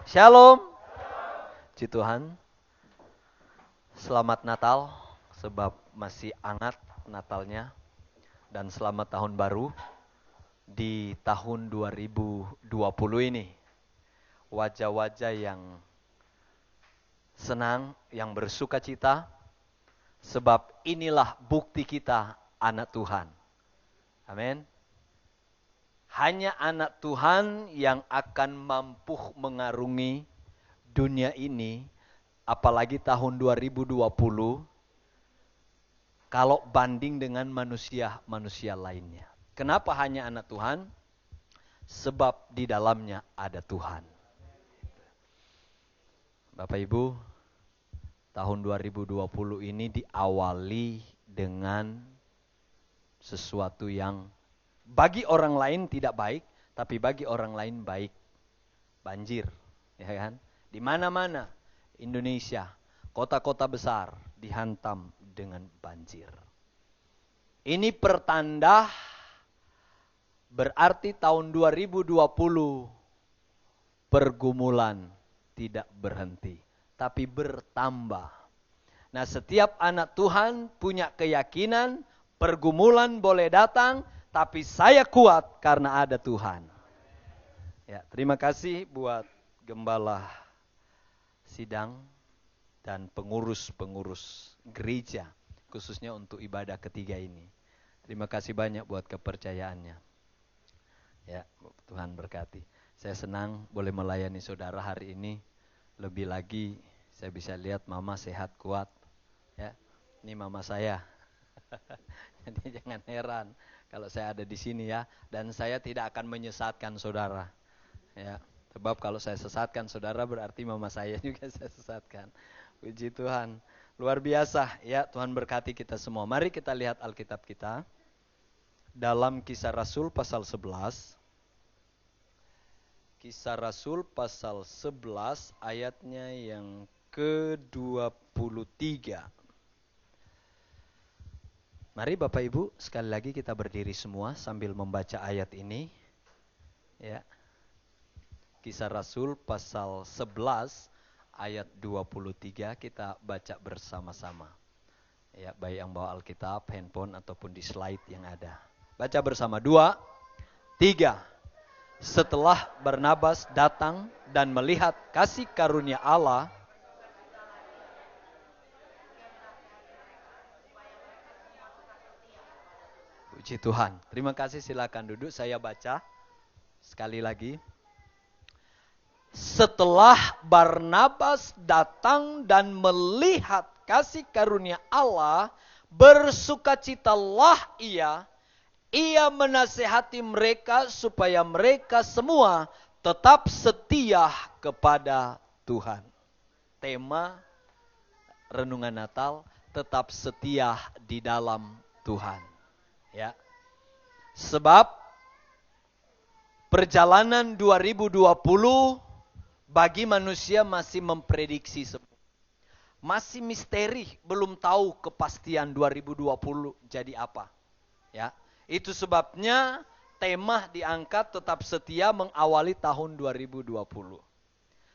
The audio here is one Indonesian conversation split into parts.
Shalom. Puji Tuhan. Selamat Natal, sebab masih hangat Natalnya. Dan selamat tahun baru di tahun 2020 ini. Wajah-wajah yang senang, yang bersuka cita, sebab inilah bukti kita anak Tuhan. Amin. Hanya anak Tuhan yang akan mampu mengarungi dunia ini, apalagi tahun 2020, kalau banding dengan manusia-manusia lainnya. Kenapa hanya anak Tuhan? Sebab di dalamnya ada Tuhan. Bapak Ibu, tahun 2020 ini diawali dengan sesuatu yang bagi orang lain tidak baik, tapi bagi orang lain baik. Banjir, ya kan? Di mana-mana Indonesia, kota-kota besar dihantam dengan banjir. Ini pertanda berarti tahun 2020 pergumulan tidak berhenti, tapi bertambah. Nah, setiap anak Tuhan punya keyakinan pergumulan boleh datang, tapi saya kuat karena ada Tuhan. Ya, terima kasih buat gembala sidang dan pengurus-pengurus gereja, khususnya untuk ibadah ketiga ini. Terima kasih banyak buat kepercayaannya. Ya, Tuhan berkati. Saya senang boleh melayani saudara hari ini. Lebih lagi saya bisa lihat mama sehat kuat. Ya, ini mama saya. Jadi jangan heran kalau saya ada di sini ya. Dan saya tidak akan menyesatkan saudara. Ya, sebab kalau saya sesatkan saudara berarti mama saya juga saya sesatkan. Puji Tuhan. Luar biasa ya, Tuhan berkati kita semua. Mari kita lihat Alkitab kita. Dalam Kisah Rasul pasal 11. Kisah Rasul pasal 11 ayatnya yang ke-23. Mari Bapak Ibu sekali lagi kita berdiri semua sambil membaca ayat ini. Ya. Kisah Rasul pasal 11 ayat 23 kita baca bersama-sama. Ya, baik yang bawa Alkitab, handphone ataupun di slide yang ada. Baca bersama 2, 3. Setelah Barnabas datang dan melihat kasih karunia Allah, puji Tuhan. Terima kasih, silakan duduk, saya baca sekali lagi. Setelah Barnabas datang dan melihat kasih karunia Allah, bersukacitalah ia menasihati mereka supaya mereka semua tetap setia kepada Tuhan. Tema renungan Natal, tetap setia di dalam Tuhan. Ya. Sebab perjalanan 2020 bagi manusia masih memprediksi semua. Masih misteri, belum tahu kepastian 2020 jadi apa. Ya. Itu sebabnya tema diangkat tetap setia mengawali tahun 2020.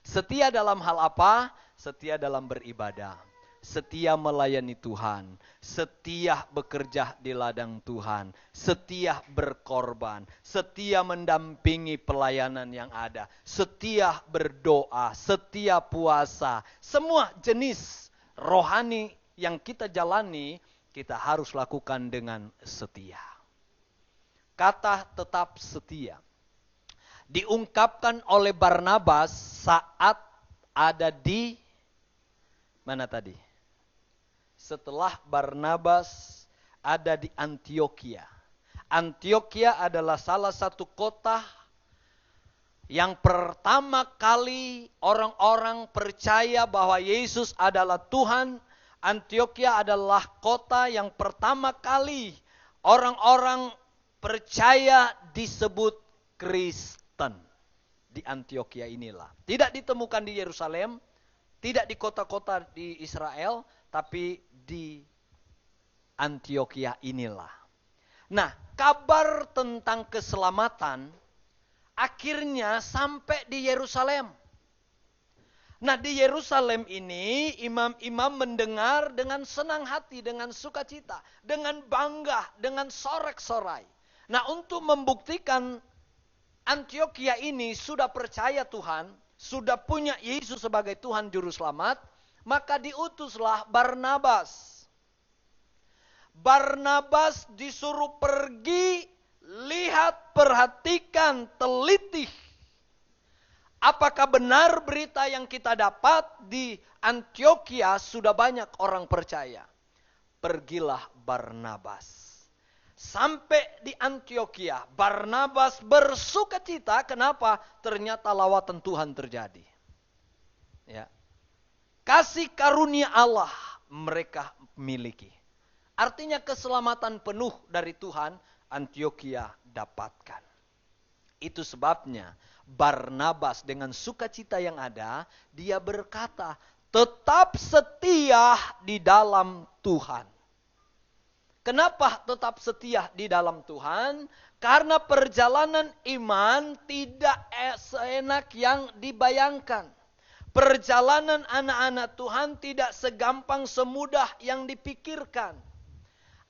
Setia dalam hal apa? Setia dalam beribadah. Setia melayani Tuhan. Setia bekerja di ladang Tuhan. Setia berkorban. Setia mendampingi pelayanan yang ada. Setia berdoa. Setia puasa. Semua jenis rohani yang kita jalani, kita harus lakukan dengan setia. Kata tetap setia diungkapkan oleh Barnabas saat ada di mana tadi? Setelah Barnabas ada di Antioquia. Antioquia adalah salah satu kota yang pertama kali orang-orang percaya bahwa Yesus adalah Tuhan. Antioquia adalah kota yang pertama kali orang-orang percaya disebut Kristen. Di Antioquia inilah. Tidak ditemukan di Yerusalem, tidak di kota-kota di Israel, tapi di Antioquia inilah. Nah, kabar tentang keselamatan akhirnya sampai di Yerusalem. Nah, di Yerusalem ini imam-imam mendengar dengan senang hati, dengan sukacita, dengan bangga, dengan sorak-sorai. Nah, untuk membuktikan Antioquia ini sudah percaya Tuhan, sudah punya Yesus sebagai Tuhan Juru Selamat, maka diutuslah Barnabas. Barnabas disuruh pergi, lihat, perhatikan, teliti. Apakah benar berita yang kita dapat di Antioquia sudah banyak orang percaya? Pergilah Barnabas. Sampai di Antioquia, Barnabas bersukacita. Kenapa? Ternyata lawatan Tuhan terjadi. Ya. Kasih karunia Allah mereka miliki. Artinya keselamatan penuh dari Tuhan Antioquia dapatkan. Itu sebabnya Barnabas dengan sukacita yang ada, dia berkata, tetap setia di dalam Tuhan. Kenapa tetap setia di dalam Tuhan? Karena perjalanan iman tidak seenak yang dibayangkan. Perjalanan anak-anak Tuhan tidak segampang semudah yang dipikirkan.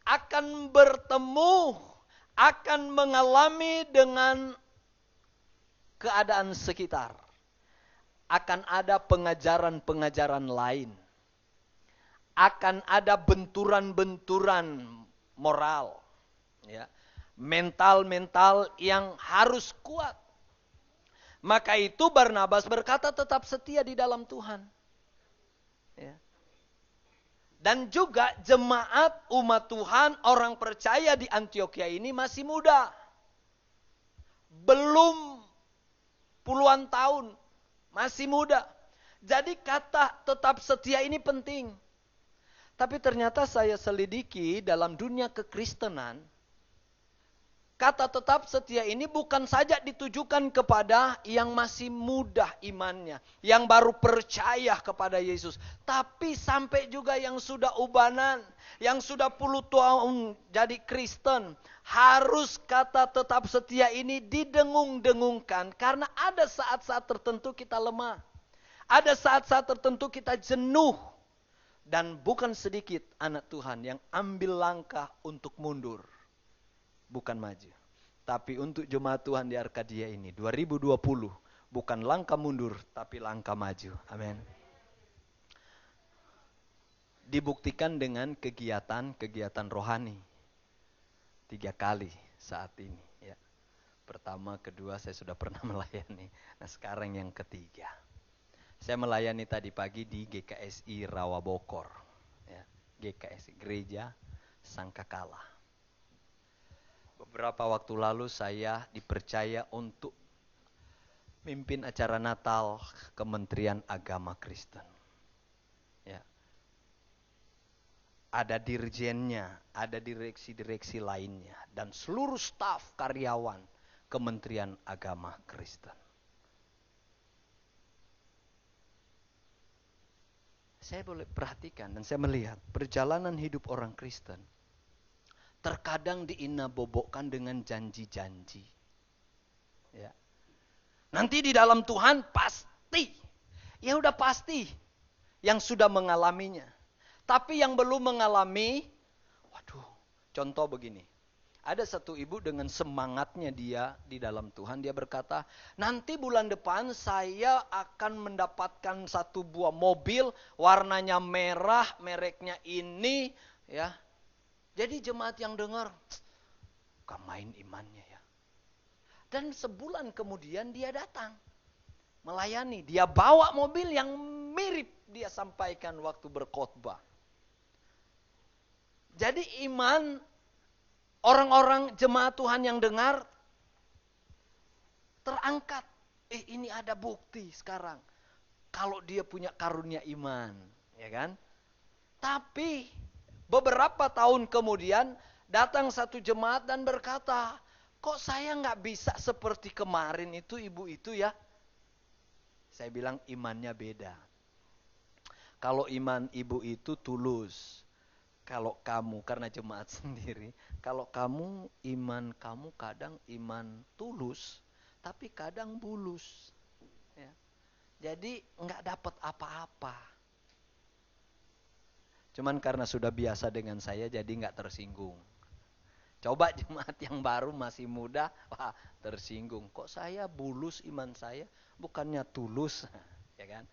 Akan bertemu, akan mengalami dengan keadaan sekitar. Akan ada pengajaran-pengajaran lain. Akan ada benturan-benturan moral. Ya. Mental-mental yang harus kuat. Maka itu Barnabas berkata tetap setia di dalam Tuhan. Ya. Dan juga jemaat umat Tuhan, orang percaya di Antioquia ini masih muda. Belum puluhan tahun, masih muda. Jadi kata tetap setia ini penting. Tapi ternyata saya selidiki dalam dunia kekristenan, kata tetap setia ini bukan saja ditujukan kepada yang masih muda imannya, yang baru percaya kepada Yesus, tapi sampai juga yang sudah ubanan, yang sudah puluh tahun jadi Kristen, harus kata tetap setia ini didengung-dengungkan, karena ada saat-saat tertentu kita lemah, ada saat-saat tertentu kita jenuh, dan bukan sedikit anak Tuhan yang ambil langkah untuk mundur. Bukan maju. Tapi untuk jemaat Tuhan di Arkadia ini 2020 bukan langkah mundur tapi langkah maju. Amin. Dibuktikan dengan kegiatan rohani. 3 kali saat ini ya. Pertama, kedua saya sudah pernah melayani. Nah, sekarang yang ketiga. Saya melayani tadi pagi di GKSI Rawabokor. Ya, GKSI Gereja Sangkakala. Beberapa waktu lalu saya dipercaya untuk mimpin acara Natal Kementerian Agama Kristen. Ya. Ada dirjennya, ada direksi-direksi lainnya, dan seluruh staf karyawan Kementerian Agama Kristen. Saya boleh perhatikan dan saya melihat perjalanan hidup orang Kristen terkadang diinabobokkan dengan janji-janji. Ya. Nanti di dalam Tuhan pasti. Ya udah pasti. Yang sudah mengalaminya. Tapi yang belum mengalami, waduh, contoh begini. Ada satu ibu dengan semangatnya dia di dalam Tuhan, dia berkata, nanti bulan depan saya akan mendapatkan satu buah mobil, warnanya merah, mereknya ini, ya. Jadi jemaat yang dengar, bukan main imannya ya. Dan sebulan kemudian dia datang, melayani. Dia bawa mobil yang mirip dia sampaikan waktu berkhotbah. Jadi iman orang-orang jemaat Tuhan yang dengar terangkat. Ini ada bukti sekarang. Kalau dia punya karunia iman. Ya kan? Tapi beberapa tahun kemudian datang satu jemaat dan berkata, kok saya gak bisa seperti kemarin itu ibu itu ya? Saya bilang imannya beda. Kalau iman ibu itu tulus. Kalau kamu, karena jemaat sendiri, kalau kamu, iman kamu kadang iman tulus, tapi kadang bulus. Ya. Jadi nggak dapat apa-apa. Cuman karena sudah biasa dengan saya jadi nggak tersinggung. Coba jemaat yang baru masih muda, wah tersinggung. Kok saya bulus iman saya, bukannya tulus, ya kan?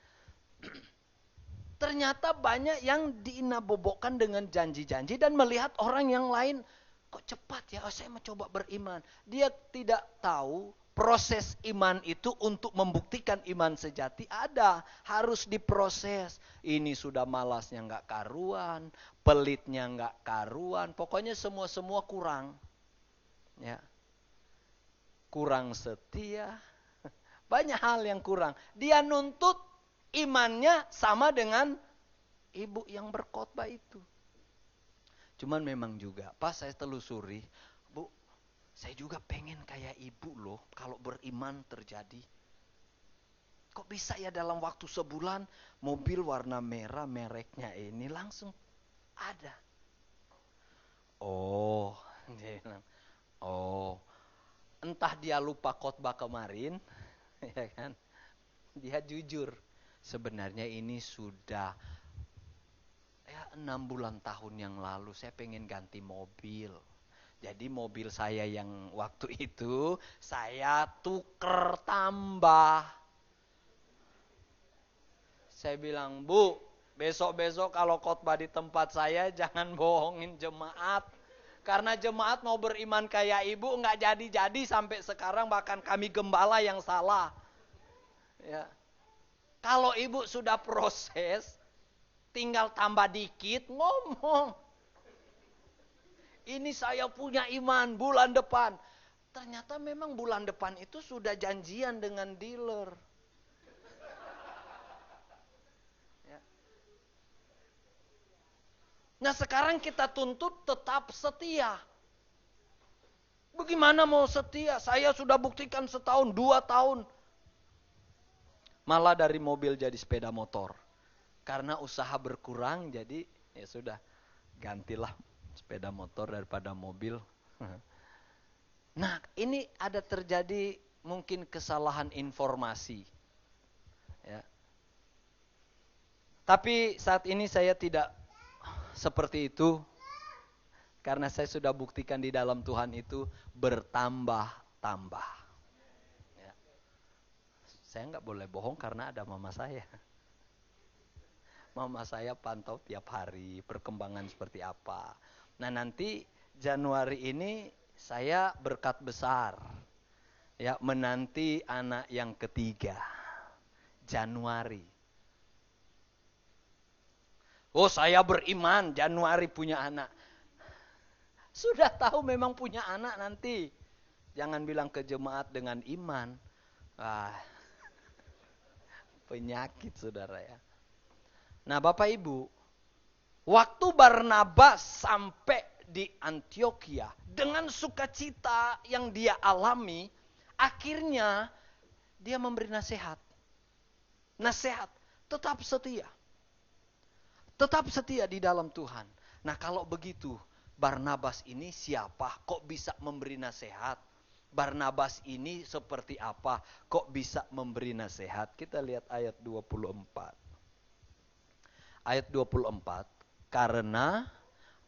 Ternyata banyak yang diinabobokkan dengan janji-janji dan melihat orang yang lain, kok cepat ya, saya mau coba beriman. Dia tidak tahu proses iman itu untuk membuktikan iman sejati ada, harus diproses. Ini sudah malasnya nggak karuan, pelitnya nggak karuan, pokoknya semua kurang, ya, kurang setia, banyak hal yang kurang. Dia nuntut imannya sama dengan ibu yang berkhotbah itu. Cuman memang juga, pas saya telusuri, Bu, saya juga pengen kayak ibu loh, kalau beriman terjadi. Kok bisa ya dalam waktu sebulan, mobil warna merah mereknya ini langsung ada. Oh, dia bilang, oh, entah dia lupa khotbah kemarin, ya kan? Dia jujur, sebenarnya ini sudah 6 bulan tahun yang lalu saya pengen ganti mobil. Jadi mobil saya yang waktu itu saya tuker tambah. Saya bilang, Bu, besok-besok kalau khotbah di tempat saya jangan bohongin jemaat. Karena jemaat mau beriman kayak ibu nggak jadi-jadi sampai sekarang, bahkan kami gembala yang salah. Ya. Kalau ibu sudah proses, tinggal tambah dikit ngomong. Ini saya punya iman bulan depan. Ternyata memang bulan depan itu sudah janjian dengan dealer. Ya. Nah sekarang kita tuntut tetap setia. Bagaimana mau setia? Saya sudah buktikan setahun, 2 tahun. Malah dari mobil jadi sepeda motor. Karena usaha berkurang jadi ya sudah gantilah sepeda motor daripada mobil. Nah ini ada terjadi mungkin kesalahan informasi. Ya. Tapi saat ini saya tidak seperti itu. Karena saya sudah buktikan di dalam Tuhan itu bertambah-tambah. Ya. Saya nggak boleh bohong karena ada mama saya. Mama saya pantau tiap hari perkembangan seperti apa. Nah nanti Januari ini saya berkat besar. Ya, menanti anak yang ketiga. Januari. Oh saya beriman Januari punya anak. Sudah tahu memang punya anak nanti. Jangan bilang ke jemaat dengan iman. Wah, penyakit saudara ya. Nah Bapak Ibu, waktu Barnabas sampai di Antioquia dengan sukacita yang dia alami, akhirnya dia memberi nasihat. Nasihat, tetap setia. Tetap setia di dalam Tuhan. Nah kalau begitu, Barnabas ini siapa? Kok bisa memberi nasihat? Barnabas ini seperti apa? Kok bisa memberi nasihat? Kita lihat ayat 24. Ayat 24, karena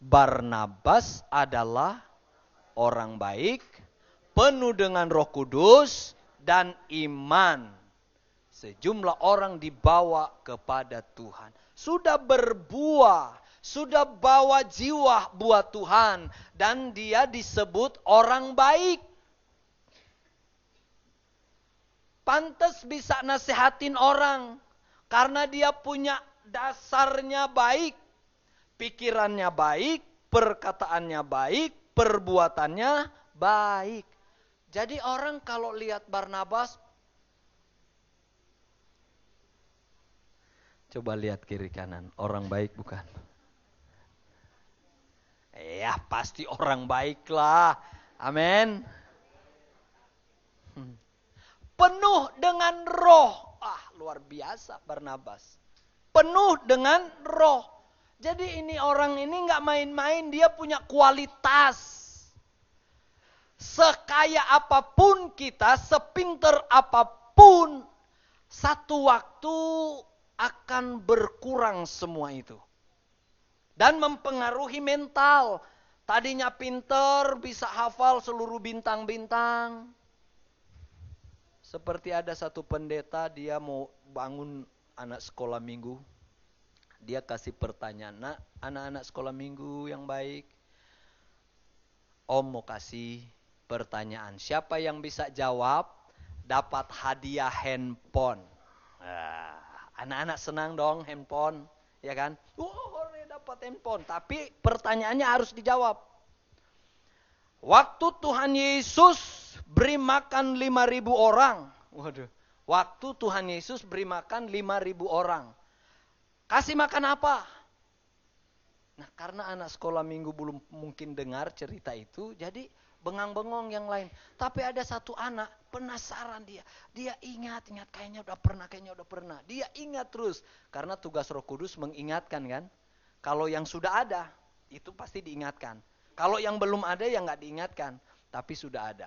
Barnabas adalah orang baik, penuh dengan Roh Kudus dan iman. Sejumlah orang dibawa kepada Tuhan. Sudah berbuah, sudah bawa jiwa buat Tuhan. Dan dia disebut orang baik. Pantas bisa nasihatin orang. Karena dia punya dasarnya baik, pikirannya baik, perkataannya baik, perbuatannya baik. Jadi orang kalau lihat Barnabas, coba lihat kiri kanan, orang baik bukan? Ya pasti orang baik lah, amin. Penuh dengan roh, luar biasa Barnabas. Penuh dengan roh. Jadi ini orang ini gak main-main, dia punya kualitas. Sekaya apapun kita, sepinter apapun, Satu waktu akan berkurang semua itu. Dan mempengaruhi mental. Tadinya pinter, bisa hafal seluruh bintang-bintang. Seperti ada satu pendeta, dia mau bangun anak sekolah minggu. Dia kasih pertanyaan, "Nak, anak-anak sekolah minggu yang baik, Om mau kasih pertanyaan. Siapa yang bisa jawab, dapat hadiah handphone." Anak-anak senang dong handphone, ya kan? Dapat handphone, tapi pertanyaannya harus dijawab. Waktu Tuhan Yesus beri makan 5.000 orang. Waktu Tuhan Yesus beri makan 5.000 orang. Kasih makan apa? Nah, karena anak sekolah minggu belum mungkin dengar cerita itu, jadi bengang-bengong yang lain. Tapi ada satu anak, penasaran dia. Dia ingat, kayaknya udah pernah. Dia ingat terus. Karena tugas Roh Kudus mengingatkan kan. Kalau yang sudah ada, itu pasti diingatkan. Kalau yang belum ada, ya nggak diingatkan. Tapi sudah ada.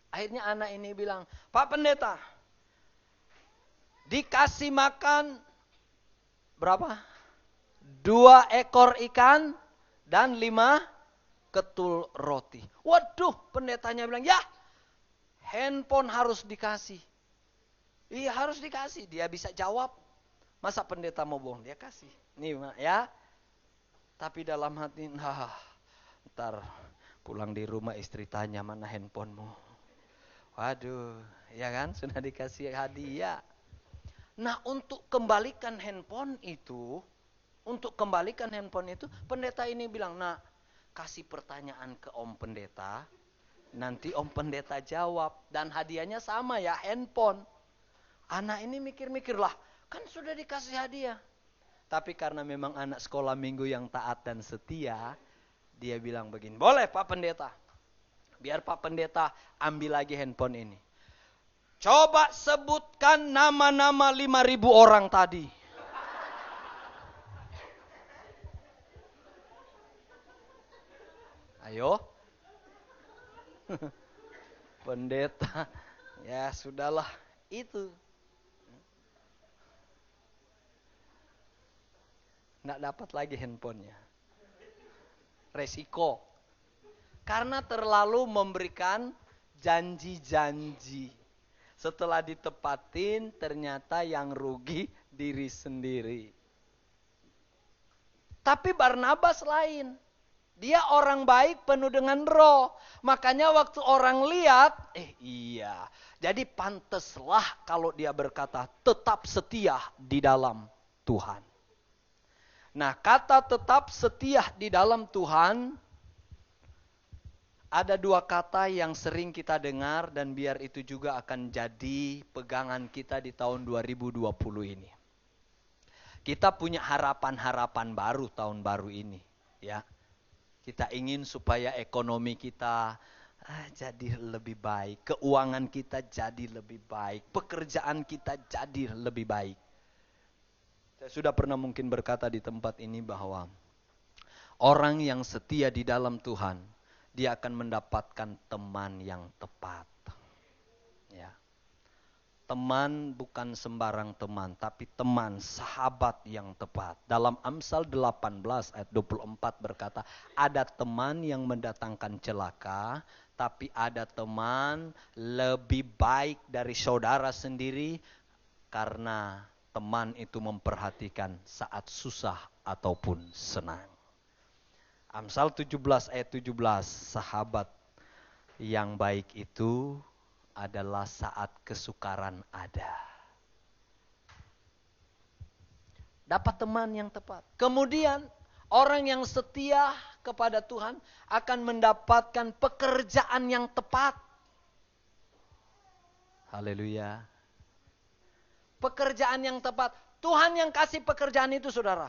Akhirnya anak ini bilang, "Pak Pendeta, dikasih makan berapa? 2 ekor ikan dan 5 ketul roti." Waduh, pendetanya bilang, "Ya, handphone harus dikasih." Iya, harus dikasih. Dia bisa jawab. Masa pendeta mau bohong? Dia kasih. Nih, ya. Tapi dalam hati, ntar pulang di rumah istri tanya, "Mana handphonemu?" Waduh, ya kan? Sudah dikasih hadiah. Nah, untuk kembalikan handphone itu, pendeta ini bilang, "Nah, kasih pertanyaan ke Om Pendeta, nanti Om Pendeta jawab, dan hadiahnya sama ya, handphone." Anak ini mikir-mikir, lah, kan sudah dikasih hadiah. Tapi karena memang anak sekolah minggu yang taat dan setia, dia bilang begini, "Boleh Pak Pendeta, biar Pak Pendeta ambil lagi handphone ini. Coba sebutkan nama-nama 5.000 orang tadi." Ayo. Pendeta, ya sudahlah, itu. Nggak dapat lagi handphonenya. Resiko. Karena terlalu memberikan janji-janji. Setelah ditepatin, ternyata yang rugi diri sendiri. Tapi Barnabas lain. Dia orang baik penuh dengan roh. Makanya waktu orang lihat, iya. Jadi panteslah kalau dia berkata, tetap setia di dalam Tuhan. Nah, kata tetap setia di dalam Tuhan, ada 2 kata yang sering kita dengar dan biar itu juga akan jadi pegangan kita di tahun 2020 ini. Kita punya harapan-harapan baru tahun baru ini, ya. Kita ingin supaya ekonomi kita jadi lebih baik, keuangan kita jadi lebih baik, pekerjaan kita jadi lebih baik. Saya sudah pernah mungkin berkata di tempat ini bahwa orang yang setia di dalam Tuhan, dia akan mendapatkan teman yang tepat. Ya. Teman bukan sembarang teman, tapi teman, sahabat yang tepat. Dalam Amsal 18 ayat 24 berkata, ada teman yang mendatangkan celaka, tapi ada teman lebih baik dari saudara sendiri, karena teman itu memperhatikan saat susah ataupun senang. Amsal 17 ayat 17, sahabat yang baik itu adalah saat kesukaran ada. Dapat teman yang tepat. Kemudian orang yang setia kepada Tuhan akan mendapatkan pekerjaan yang tepat. Haleluya. Pekerjaan yang tepat. Tuhan yang kasih pekerjaan itu, saudara.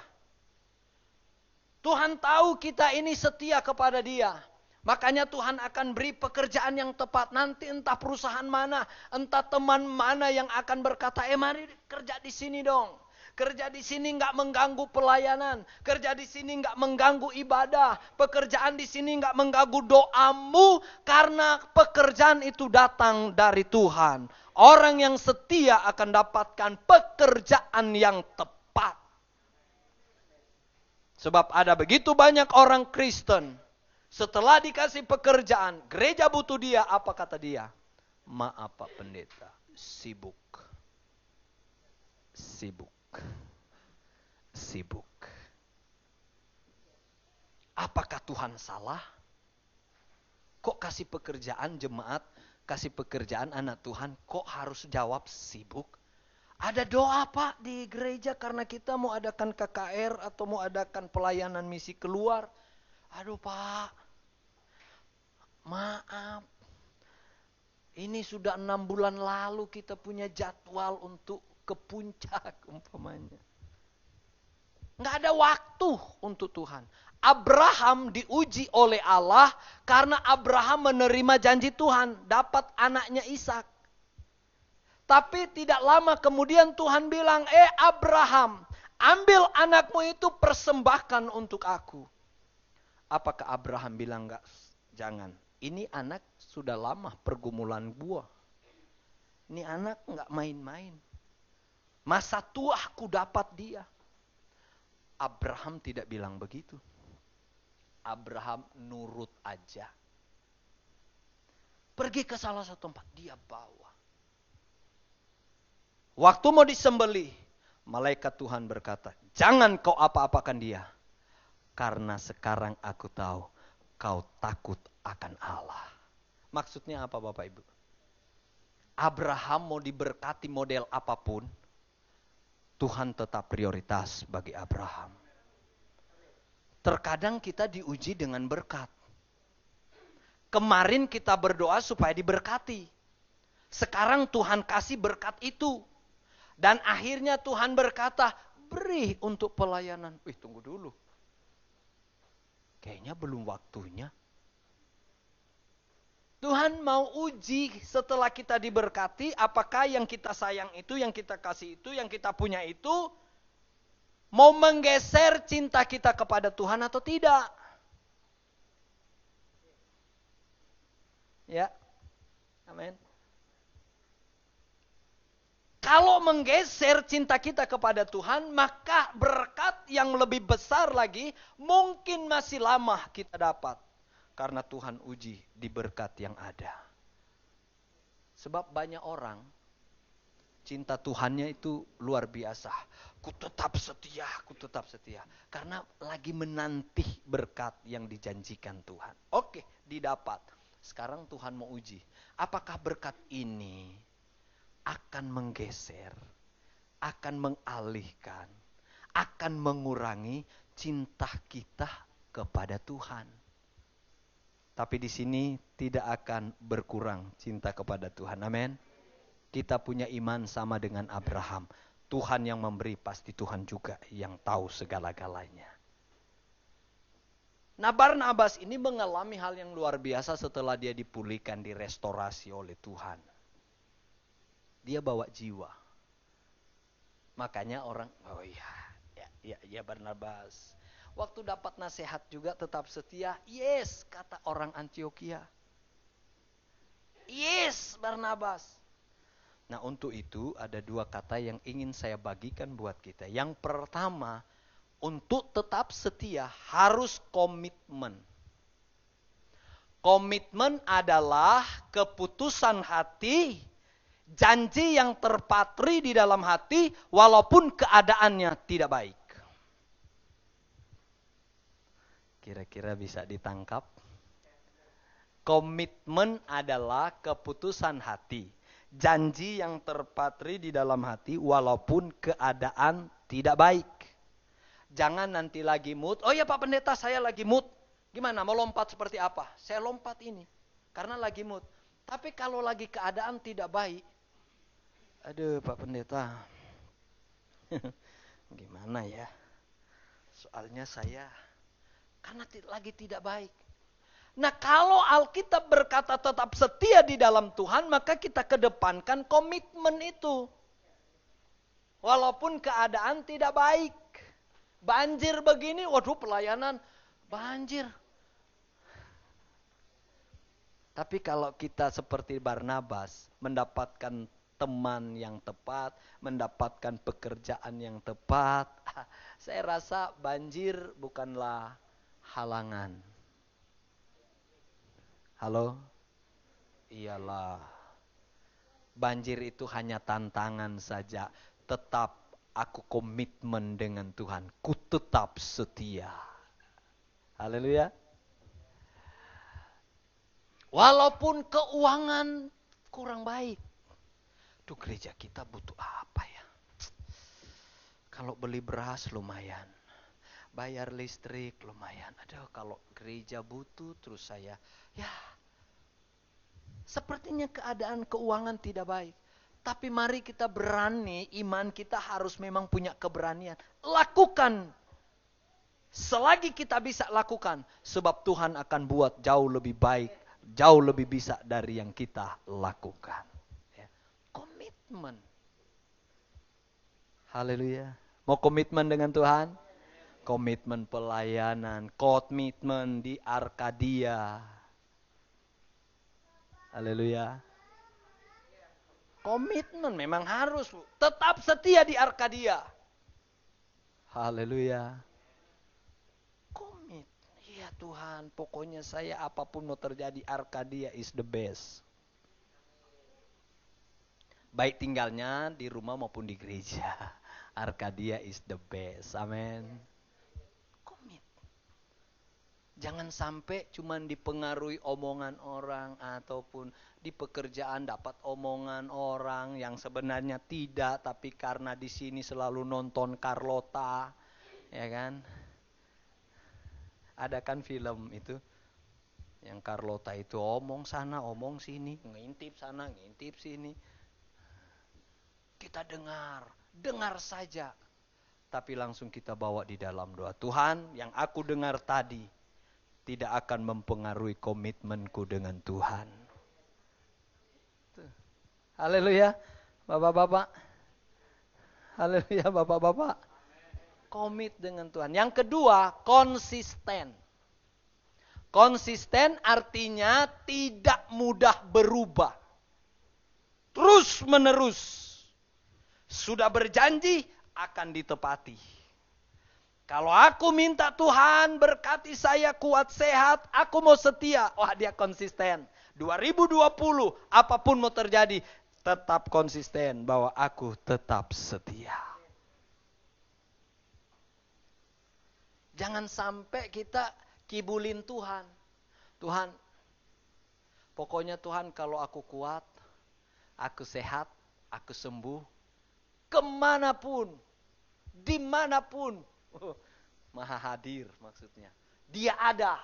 Tuhan tahu kita ini setia kepada Dia. Makanya Tuhan akan beri pekerjaan yang tepat. Nanti entah perusahaan mana, entah teman mana yang akan berkata, mari kerja di sini dong. Kerja di sini nggak mengganggu pelayanan. Kerja di sini nggak mengganggu ibadah. Pekerjaan di sini nggak mengganggu doamu. Karena pekerjaan itu datang dari Tuhan. Orang yang setia akan dapatkan pekerjaan yang tepat. Sebab ada begitu banyak orang Kristen. Setelah dikasih pekerjaan, gereja butuh dia. Apa kata dia? Maaf Pak Pendeta, sibuk. Apakah Tuhan salah? Kok kasih pekerjaan jemaat, kasih pekerjaan anak Tuhan, kok harus jawab sibuk? Ada doa Pak di gereja karena kita mau adakan KKR atau mau adakan pelayanan misi keluar. Aduh Pak, maaf. Ini sudah 6 bulan lalu kita punya jadwal untuk ke puncak umpamanya. Nggak ada waktu untuk Tuhan. Abraham diuji oleh Allah karena Abraham menerima janji Tuhan. Dapat anaknya Ishak. Tapi tidak lama kemudian Tuhan bilang, Abraham, ambil anakmu itu persembahkan untuk aku. Apakah Abraham bilang enggak? Jangan. Ini anak sudah lama pergumulan gua. Ini anak enggak main-main. Masa tua aku dapat dia. Abraham tidak bilang begitu. Abraham nurut aja. Pergi ke salah satu tempat, dia bawa. Waktu mau disembelih, malaikat Tuhan berkata, jangan kau apa-apakan dia. Karena sekarang aku tahu, kau takut akan Allah. Maksudnya apa Bapak Ibu? Abraham mau diberkati model apapun, Tuhan tetap prioritas bagi Abraham. Terkadang kita diuji dengan berkat. Kemarin kita berdoa supaya diberkati. Sekarang Tuhan kasih berkat itu. Dan akhirnya Tuhan berkata, beri untuk pelayanan. Tunggu dulu. Kayaknya belum waktunya. Tuhan mau uji setelah kita diberkati, apakah yang kita sayang itu, yang kita kasih itu, yang kita punya itu, mau menggeser cinta kita kepada Tuhan atau tidak. Ya, amin. Kalau menggeser cinta kita kepada Tuhan, maka berkat yang lebih besar lagi, mungkin masih lama kita dapat. Karena Tuhan uji di berkat yang ada. Sebab banyak orang, cinta Tuhannya itu luar biasa. Ku tetap setia. Karena lagi menanti berkat yang dijanjikan Tuhan. Oke, didapat. Sekarang Tuhan mau uji. Apakah berkat ini akan menggeser, akan mengalihkan, akan mengurangi cinta kita kepada Tuhan. Tapi di sini tidak akan berkurang cinta kepada Tuhan. Amin. Kita punya iman sama dengan Abraham. Tuhan yang memberi, pasti Tuhan juga yang tahu segala-galanya. Nah, Barnabas ini mengalami hal yang luar biasa setelah dia dipulihkan, direstorasi oleh Tuhan. Dia bawa jiwa. Makanya orang, ya Barnabas. Waktu dapat nasihat juga tetap setia. Yes, kata orang Antioquia. Yes, Barnabas. Nah, untuk itu ada 2 kata yang ingin saya bagikan buat kita. Yang pertama, untuk tetap setia harus komitmen. Komitmen adalah keputusan hati, janji yang terpatri di dalam hati walaupun keadaannya tidak baik. Kira-kira bisa ditangkap? Komitmen adalah keputusan hati. Janji yang terpatri di dalam hati walaupun keadaan tidak baik. Jangan nanti lagi mood. Oh ya Pak Pendeta, saya lagi mood. Gimana? Mau lompat seperti apa? Saya lompat ini. Karena lagi mood. Tapi kalau lagi keadaan tidak baik. Aduh Pak Pendeta. Gimana ya? Soalnya saya karena lagi tidak baik. Nah, kalau Alkitab berkata tetap setia di dalam Tuhan, maka kita kedepankan komitmen itu. Walaupun keadaan tidak baik. Banjir begini, waduh pelayanan banjir. Tapi kalau kita seperti Barnabas, mendapatkan teman yang tepat, mendapatkan pekerjaan yang tepat, saya rasa banjir bukanlah halangan. Halo? Iyalah. Banjir itu hanya tantangan saja. Tetap aku komitmen dengan Tuhan. Ku tetap setia. Haleluya. Walaupun keuangan kurang baik. Duh, gereja kita butuh apa ya? Kalau beli beras lumayan. Bayar listrik lumayan. Aduh, kalau gereja butuh terus saya. Ya, sepertinya keadaan keuangan tidak baik. Tapi mari kita berani, iman kita harus memang punya keberanian. Lakukan. Selagi kita bisa lakukan. Sebab Tuhan akan buat jauh lebih baik. Jauh lebih bisa dari yang kita lakukan. Ya. Komitmen. Haleluya. Mau komitmen dengan Tuhan? Komitmen pelayanan. Komitmen di Arkadia. Haleluya. Komitmen memang harus. Tetap setia di Arkadia. Haleluya. Komit. Ya Tuhan, pokoknya saya apapun mau terjadi, Arkadia is the best. Baik tinggalnya di rumah maupun di gereja. Arkadia is the best. Amin. Komit. Jangan sampai cuman dipengaruhi omongan orang ataupun di pekerjaan dapat omongan orang yang sebenarnya tidak, tapi karena di sini selalu nonton Carlota, ya kan? Ada kan film itu yang Carlota itu omong sana, omong sini, ngintip sana, ngintip sini. Kita dengar saja. Tapi langsung kita bawa di dalam doa. Tuhan, yang aku dengar tadi tidak akan mempengaruhi komitmenku dengan Tuhan. Haleluya, Bapak-bapak. Haleluya, Bapak-bapak. Komit dengan Tuhan. Yang kedua, konsisten. Konsisten artinya tidak mudah berubah. Terus menerus. Sudah berjanji akan ditepati. Kalau aku minta Tuhan berkati saya kuat sehat, aku mau setia. Wah, dia konsisten. 2020 apapun mau terjadi, tetap konsisten bahwa aku tetap setia. Jangan sampai kita kibulin Tuhan. Tuhan, pokoknya Tuhan kalau aku kuat, aku sehat, aku sembuh, kemanapun, dimanapun, Maha hadir maksudnya. Dia ada.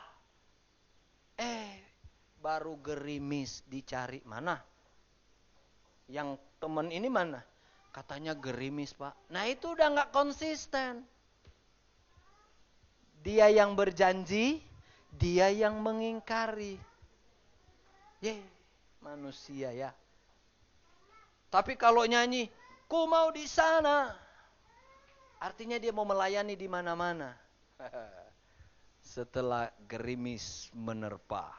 Baru gerimis dicari mana? Yang teman ini mana? Katanya gerimis Pak. Nah itu udah gak konsisten. Dia yang berjanji, dia yang mengingkari. Manusia ya. Tapi kalau nyanyi, ku mau di sana. Artinya dia mau melayani di mana-mana. Setelah gerimis menerpa,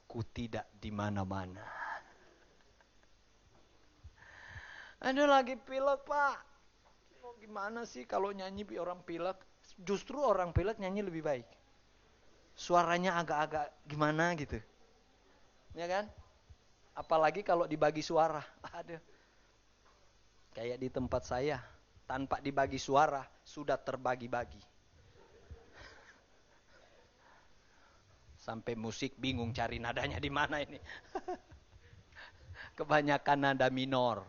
ku tidak di mana-mana. Aduh lagi pilek Pak. Gimana sih kalau nyanyi orang pilek? Justru orang pilek nyanyi lebih baik. Suaranya agak-agak gimana gitu. Ya kan? Apalagi kalau dibagi suara. Aduh. Kayak di tempat saya. Tanpa dibagi suara, sudah terbagi-bagi. Sampai musik bingung cari nadanya di mana ini. Kebanyakan nada minor.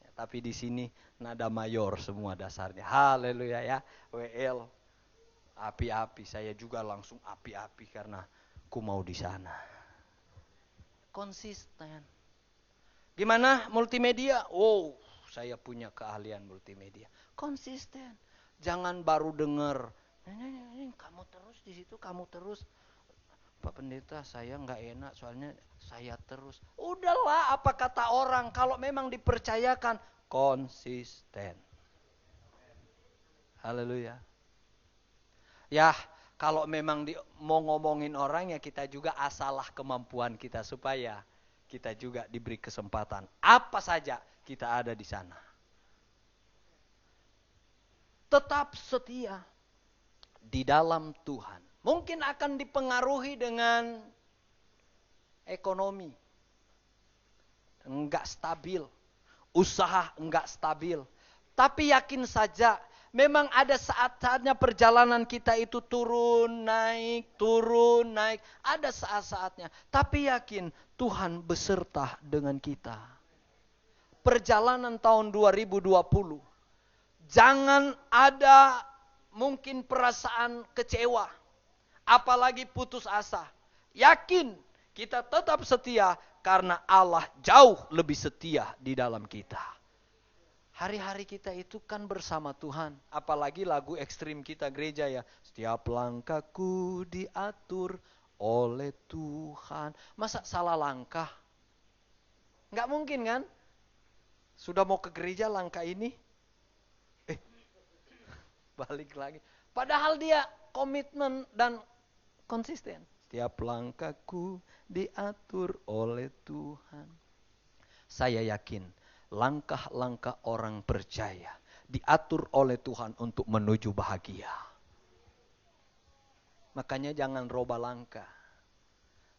Ya, tapi di sini nada mayor semua dasarnya. Haleluya ya. WL. Api-api. Saya juga langsung api-api karena ku mau di sana. Konsisten. Gimana multimedia? Oh, saya punya keahlian multimedia. Konsisten. Jangan baru dengar. Kamu terus di situ, kamu terus. Pak Pendeta, saya nggak enak soalnya saya terus. Udahlah, apa kata orang, kalau memang dipercayakan, konsisten. Haleluya. Ya, kalau memang mau ngomongin orang ya kita juga asalah kemampuan kita supaya kita juga diberi kesempatan. Apa saja kita ada di sana. Tetap setia di dalam Tuhan. Mungkin akan dipengaruhi dengan ekonomi. Enggak stabil. Usaha enggak stabil. Tapi yakin saja, memang ada saat-saatnya perjalanan kita itu turun, naik. Ada saat-saatnya. Tapi yakin Tuhan beserta dengan kita. Perjalanan tahun 2020. Jangan ada mungkin perasaan kecewa. Apalagi putus asa. Yakin kita tetap setia karena Allah jauh lebih setia di dalam kita. Hari-hari kita itu kan bersama Tuhan. Apalagi lagu ekstrim kita gereja ya. Setiap langkahku diatur oleh Tuhan. Masa salah langkah? Nggak mungkin kan? Sudah mau ke gereja langkah ini? Balik lagi. Padahal dia komitmen dan konsisten. Setiap langkahku diatur oleh Tuhan. Saya yakin langkah-langkah orang percaya diatur oleh Tuhan untuk menuju bahagia. Makanya jangan rubah langkah.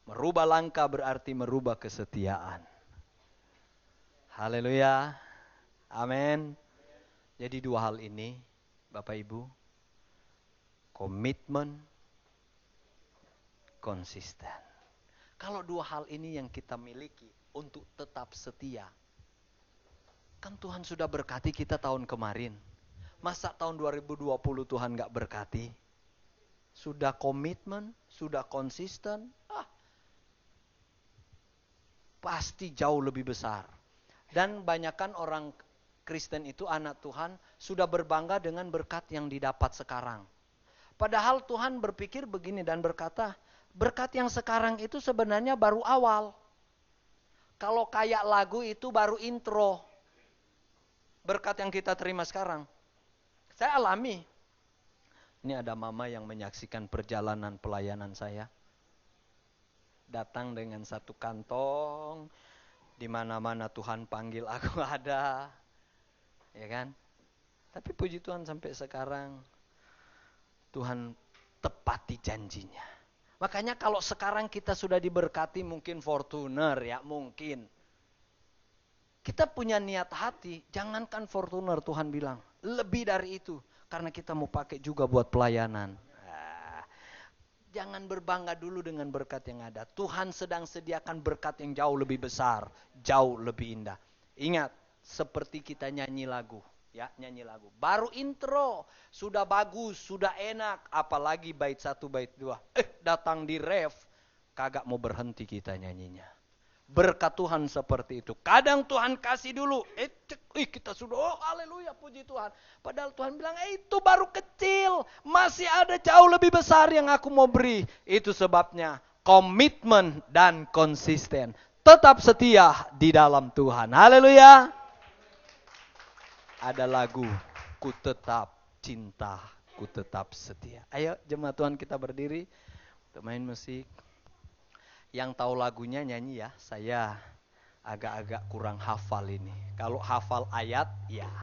Merubah langkah berarti merubah kesetiaan. Haleluya. Amin. Jadi dua hal ini, Bapak Ibu, komitmen, konsisten. Kalau dua hal ini yang kita miliki untuk tetap setia, kan Tuhan sudah berkati kita tahun kemarin. Masa tahun 2020 Tuhan gak berkati? Sudah komitmen, sudah konsisten, pasti jauh lebih besar. Dan banyakkan orang Kristen itu, anak Tuhan, sudah berbangga dengan berkat yang didapat sekarang. Padahal Tuhan berpikir begini dan berkata, berkat yang sekarang itu sebenarnya baru awal. Kalau kayak lagu itu baru intro. Berkat yang kita terima sekarang. Saya alami. Ini ada mama yang menyaksikan perjalanan pelayanan saya. Datang dengan satu kantong. Di mana-mana Tuhan panggil aku ada. Ya kan? Tapi puji Tuhan sampai sekarang Tuhan tepati janjinya. Makanya kalau sekarang kita sudah diberkati mungkin Fortuner ya, mungkin. Kita punya niat hati, jangankan Fortuner, Tuhan bilang. Lebih dari itu, karena kita mau pakai juga buat pelayanan. Jangan berbangga dulu dengan berkat yang ada. Tuhan sedang sediakan berkat yang jauh lebih besar, jauh lebih indah. Ingat, seperti kita nyanyi lagu. Ya, nyanyi lagu. Baru intro, sudah bagus, sudah enak. Apalagi bait 1, bait 2. Datang di ref, kagak mau berhenti kita nyanyinya. Berkat Tuhan seperti itu. Kadang Tuhan kasih dulu. Kita sudah, haleluya, puji Tuhan. Padahal Tuhan bilang, itu baru kecil. Masih ada jauh lebih besar yang aku mau beri. Itu sebabnya komitmen dan konsisten. Tetap setia di dalam Tuhan. Haleluya. Ada lagu, ku tetap cinta, ku tetap setia. Ayo jemaat Tuhan kita berdiri untuk main musik. Yang tahu lagunya nyanyi ya, saya agak-agak kurang hafal ini. Kalau hafal ayat, ya.